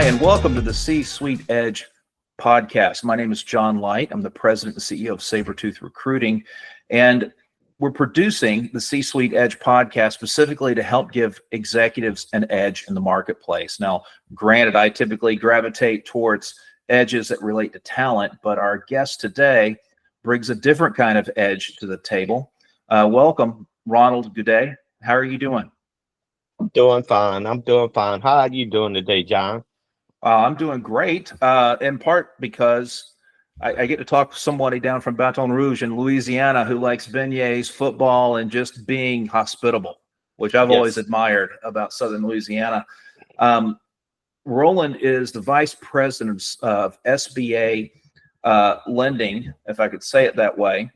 Hi, and welcome to the C-Suite Edge podcast. My name is John Light. I'm the president and CEO of Sabretooth Recruiting, and we're producing the C-Suite Edge podcast specifically to help give executives an edge in the marketplace. Now, granted, I typically gravitate towards edges that relate to talent, but our guest today brings a different kind of edge to the table. Welcome, Ronald Gaudet. How are you doing? I'm doing fine. How are you doing today, John? I'm doing great, in part because I get to talk to somebody down from Baton Rouge in Louisiana who likes beignets, football, and just being hospitable, which I've always Yes. admired about Southern Louisiana. Roland is the vice president of SBA lending, if I could say it that way.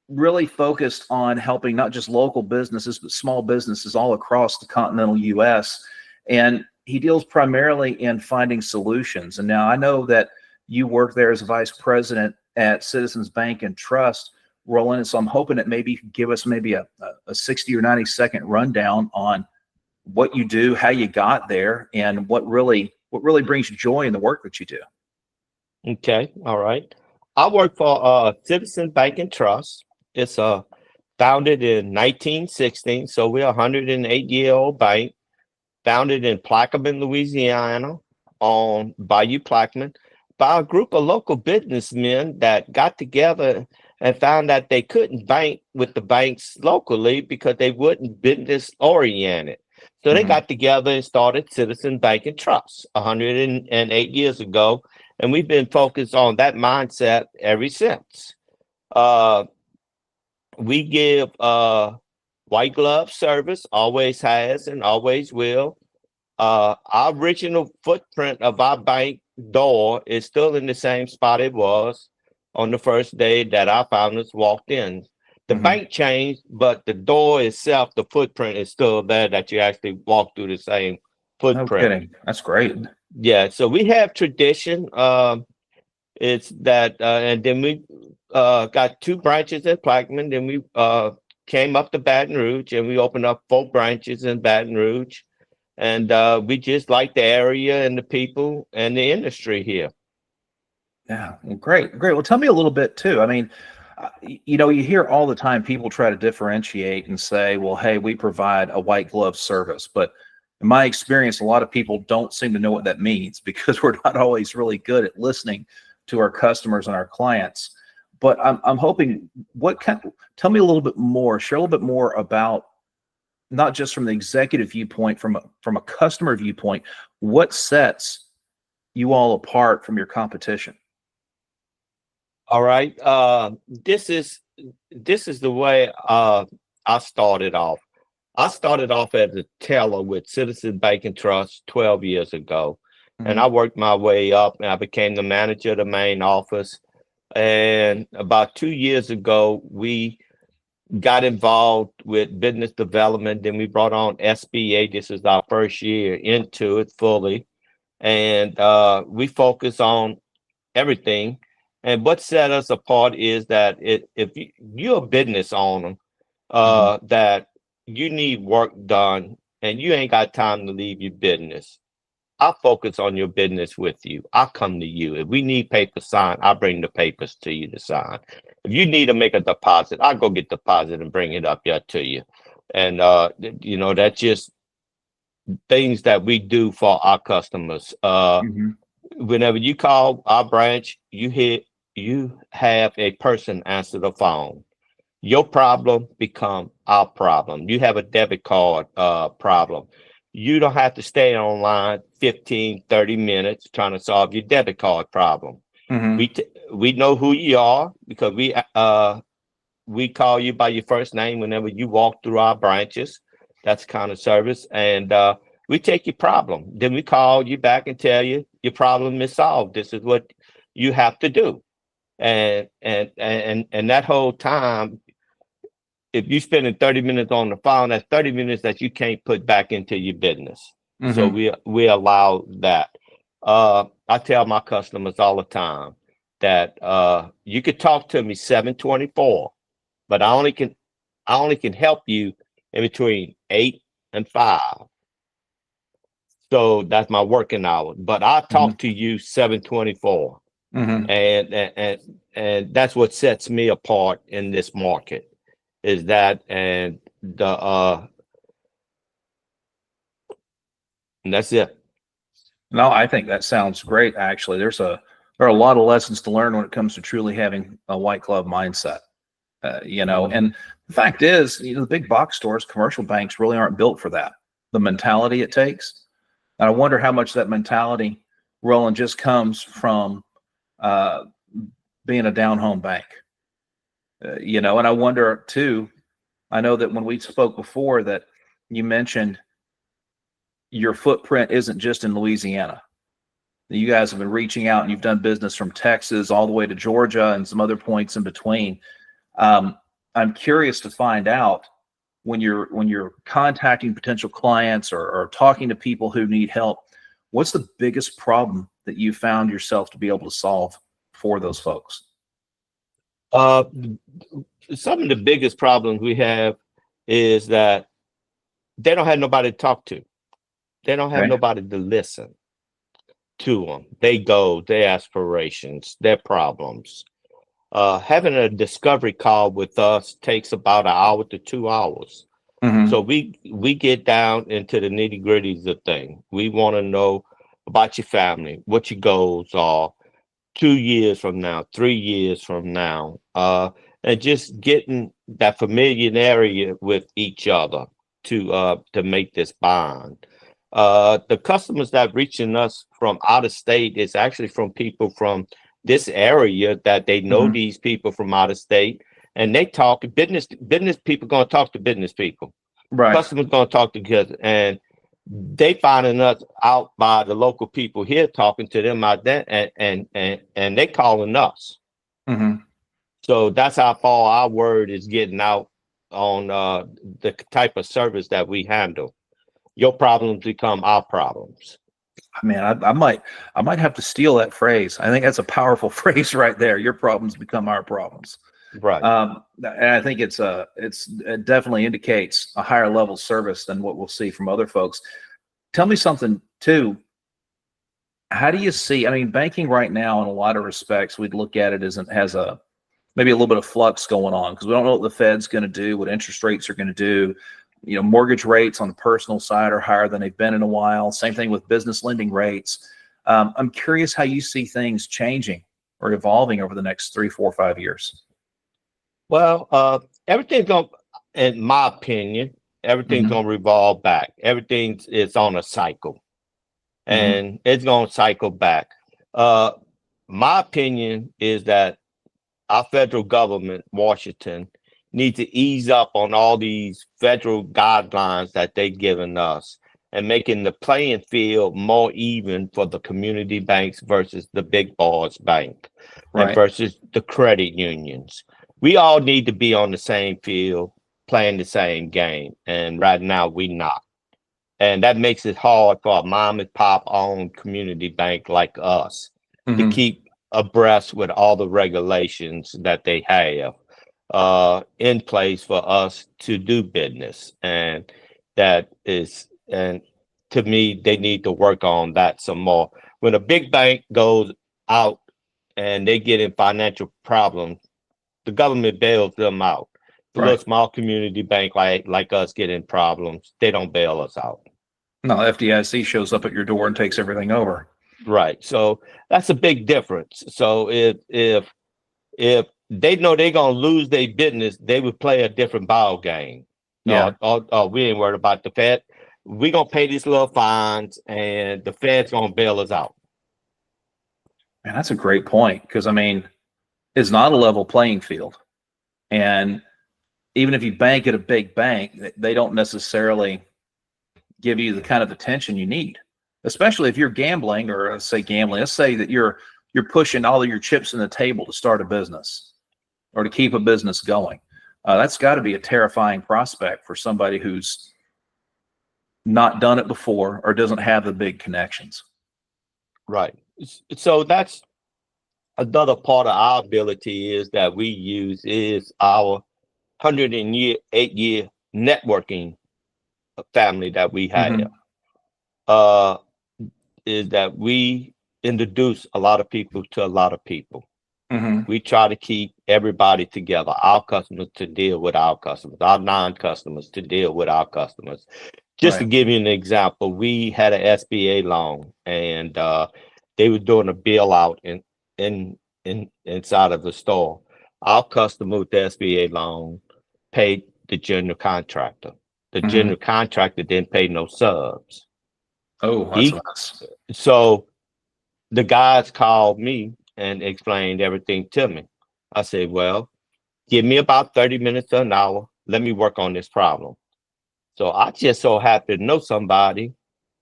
Really focused on helping not just local businesses, but small businesses all across the continental U.S. And he deals primarily in finding solutions. And now I know that you work there as a vice president at Citizens Bank and Trust, Roland. And so I'm hoping that maybe you could give us maybe a 60 or 90 second rundown on what you do, how you got there, and what really brings you joy in the work that you do. Okay. All right. I work for Citizens Bank and Trust. It's founded in 1916, so we're a 108-year-old bank, founded in Plaquemine, Louisiana, on Bayou Plaquemine, by a group of local businessmen that got together and found that they couldn't bank with the banks locally because they weren't business oriented. So they got together and started Citizen Bank and Trust 108 years ago, and we've been focused on that mindset ever since. We give white glove service, always has and always will. Our original footprint of our bank door is still in the same spot it was on the first day that our founders walked in. The bank changed, but the door itself, the footprint is still there, that you actually walk through the same footprint. No kidding. That's great. Yeah, so we have tradition. It's that, and then we got 2 branches in Plaquemine. Then we came up to Baton Rouge, and we opened up 4 branches in Baton Rouge. And we just like the area and the people and the industry here. Yeah, well, great. Well, tell me a little bit too. I mean, you hear all the time people try to differentiate and say, well, hey, we provide a white glove service. But in my experience, a lot of people don't seem to know what that means because we're not always really good at listening to our customers and our clients. But I'm hoping, tell me a little bit more, share a little bit more about, not just from the executive viewpoint, from a customer viewpoint, what sets you all apart from your competition? All right. This is the way I started off. I started off as a teller with Citizen Bank and Trust 12 years ago. And I worked my way up, and I became the manager of the main office. And about 2 years ago, we got involved with business development. Then we brought on SBA. This is our first year into it fully. And we focus on everything. And what set us apart is that if you're a business owner, that you need work done and you ain't got time to leave your business, I'll focus on your business with you. I'll come to you. If we need paper signed, I'll bring the papers to you to sign. If you need to make a deposit, I'll go get deposit and bring it up here to you. And, that's just things that we do for our customers. Whenever you call our branch, you have a person answer the phone. Your problem become our problem. You have a debit card problem. You don't have to stay online 15, 30 minutes trying to solve your debit card problem. We know who you are because we call you by your first name whenever you walk through our branches. That's kind of service. And we take your problem. Then we call you back and tell you your problem is solved. This is what you have to do. And that whole time, if you spending 30 minutes on the phone, that's 30 minutes that you can't put back into your business. So we allow that. I tell my customers all the time that you could talk to me 7/24, but I only can help you in between 8 and 5. So that's my working hour. But I Hmm. talk to you 724. Hmm. And that's what sets me apart in this market is that and that's it. No, I think that sounds great. Actually, there are a lot of lessons to learn when it comes to truly having a white glove mindset. And Mhm. the fact is, the big box stores, commercial banks really aren't built for that. The mentality it takes. And I wonder how much that mentality, Roland, just comes from uh, being a down home bank. And I wonder too. I know that when we spoke before, that you mentioned your footprint isn't just in Louisiana. You guys have been reaching out and you've done business from Texas all the way to Georgia and some other points in between. Um, I'm curious to find out when you're contacting potential clients or talking to people who need help, what's the biggest problem that you found yourself to be able to solve for those folks? Uh, some of the biggest problems we have is that they don't have nobody to talk to. They don't have Okay. nobody to listen to them. They go, their aspirations, their problems. Having a discovery call with us takes about an hour to 2 hours. So Hmm. we get down into the nitty gritties of things. We want to know about your family, what your goals are, 2 years from now, 3 years from now, and just getting that familiarity with each other to make this bond. The customers that reaching us from out of state is actually from people from this area that they know Hmm. these people from out of state, and they talk business people gonna talk to business people, Right. customers gonna talk to kids, and they finding us out by the local people here talking to them out there, and they calling us. Hmm. So that's how far our word is getting out on the type of service that we handle. Your problems become our problems. Man, I might have to steal that phrase. I think that's a powerful phrase right there. Your problems become our problems. Right. And I think it definitely indicates a higher level service than what we'll see from other folks. Tell me something too. How do you see? I mean, banking right now, in a lot of respects, we'd look at it as has a maybe a little bit of flux going on because we don't know what the Fed's going to do, what interest rates are going to do. Mortgage rates on the personal side are higher than they've been in a while. Same thing with business lending rates. I'm curious how you see things changing or evolving over the next 3, 4, 5 years. Well, everything's going, in my opinion, everything's Hmm. going to revolve back. Everything is on a cycle, Hmm. and it's going to cycle back. Uh, my opinion is that our federal government, Washington, needs to ease up on all these federal guidelines that they've given us and making the playing field more even for the community banks versus the big boss bank and Right. versus the credit unions. We all need to be on the same field, playing the same game. And right now we not. And that makes it hard for a mom and pop owned community bank like us to Hmm. keep abreast with all the regulations that they have in place for us to do business. And that is, and to me, they need to work on that some more. When a big bank goes out and they get in financial problems, the government bails them out. The little Right. small community bank like us get in problems, they don't bail us out. No, FDIC shows up at your door and takes everything over. Right. So that's a big difference. So if they know they're gonna lose their business, they would play a different ball game. Yeah. We ain't worried about the Fed. We gonna pay these little fines, and the Fed's gonna bail us out. Man, that's a great point because I mean, it's not a level playing field. And even if you bank at a big bank, they don't necessarily give you the kind of attention you need, especially if you're gambling or let's say gambling. Let's say that you're pushing all of your chips in the table to start a business or to keep a business going. That's got to be a terrifying prospect for somebody who's not done it before or doesn't have the big connections. Right. So that's another part of our ability is that we use is our 108 year networking family that we have. Hmm. uh, is that we introduce a lot of people to a lot of people. Hmm. We try to keep everybody together, our customers to deal with our customers, our non-customers to deal with our customers. Just to Right. give you an example, we had an SBA loan, and they were doing a bill out inside of the store. Our customer with the SBA loan paid the general contractor. The Hmm. general contractor didn't pay no subs. Oh, that's a He mess. so the guys called me and explained everything to me. I said, well, give me about 30 minutes to an hour. Let me work on this problem. So I just so happened to know somebody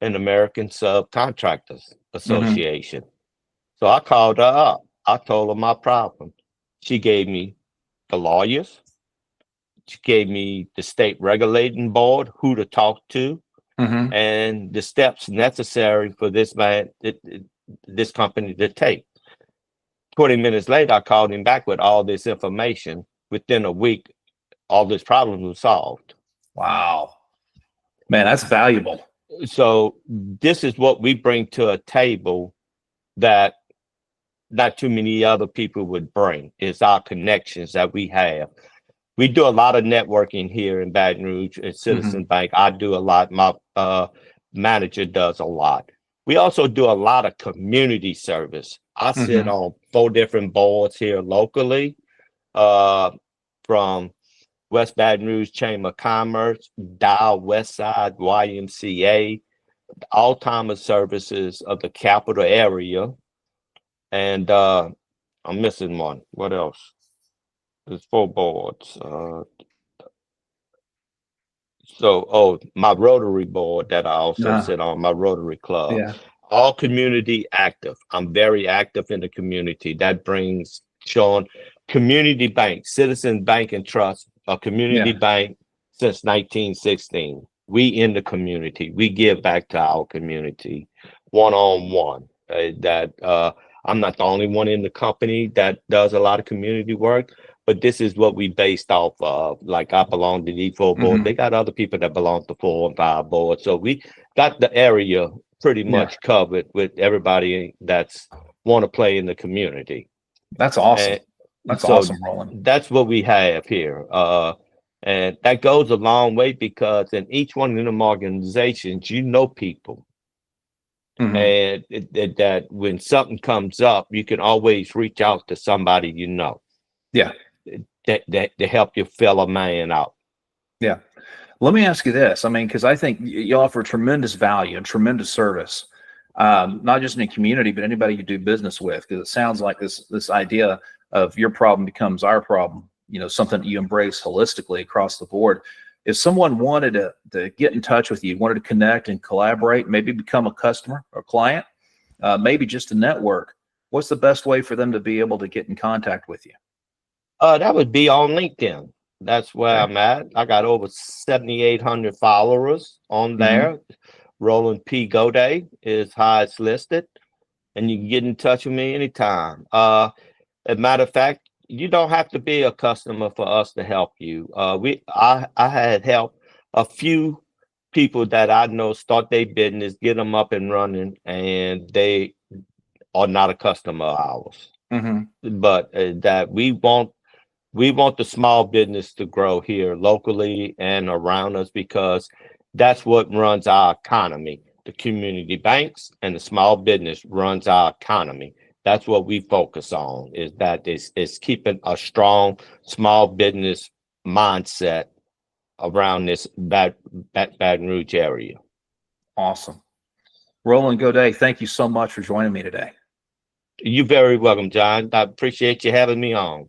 in American Subcontractors Hmm. Association. So I called her up. I told her my problem. She gave me the lawyers. She gave me the state regulating board, who to talk to, Hmm. and the steps necessary for this company to take. 20 minutes later, I called him back with all this information. Within a week, all this problem was solved. Wow, man, that's valuable. So this is what we bring to a table that not too many other people would bring. It's our connections that we have. We do a lot of networking here in Baton Rouge at Hmm. Citizen Bank. I do a lot. My manager does a lot. We also do a lot of community service. I sit Hmm. on 4 different boards here locally, uh, from West Baton Rouge Chamber of Commerce, Dow Westside YMCA, Alzheimer's Services of the capital area, and I'm missing one. What else? There's 4 boards. My Rotary board that I also Uh, sit on, my Rotary Club. yeah. All community active. I'm very active in the community. That brings Sean, community bank, Citizen Bank and Trust, a community Yeah. bank since 1916. We in the community. We give back to our community one on one. That I'm not the only one in the company that does a lot of community work, but this is what we based off of. Like I belong to the E4 board. Hmm. They got other people that belong to 4 and 5 boards. So we got the area pretty Yeah. much covered with everybody that's want to play in the community. That's awesome. And That's so awesome, Roland. that's what we have here. And that goes a long way because in each one of them organizations, you know people. Hmm. And that when something comes up, you can always reach out to somebody you know Yeah. that to help your fellow man out. Yeah. Let me ask you this. I mean, because I think you offer tremendous value and tremendous service, not just in the community, but anybody you do business with. Because it sounds like this idea of your problem becomes our problem. You know, something that you embrace holistically across the board. If someone wanted to get in touch with you, wanted to connect and collaborate, maybe become a customer or client, maybe just a network, what's the best way for them to be able to get in contact with you? That would be on LinkedIn. That's where Okay. I'm at. I got over 7,800 followers on Hmm. there. Roland P. Gaudet is how it's listed, and you can get in touch with me anytime. As a matter of fact, you don't have to be a customer for us to help you. I had helped a few people that I know start their business, get them up and running, and they are not a customer of ours. Hmm. But that we want the small business to grow here locally and around us because that's what runs our economy. The community banks and the small business runs our economy. That's what we focus on, is that is keeping a strong small business mindset around this Baton Rouge area. Awesome. Roland Godet, thank you so much for joining me today. You're very welcome, John. I appreciate you having me on.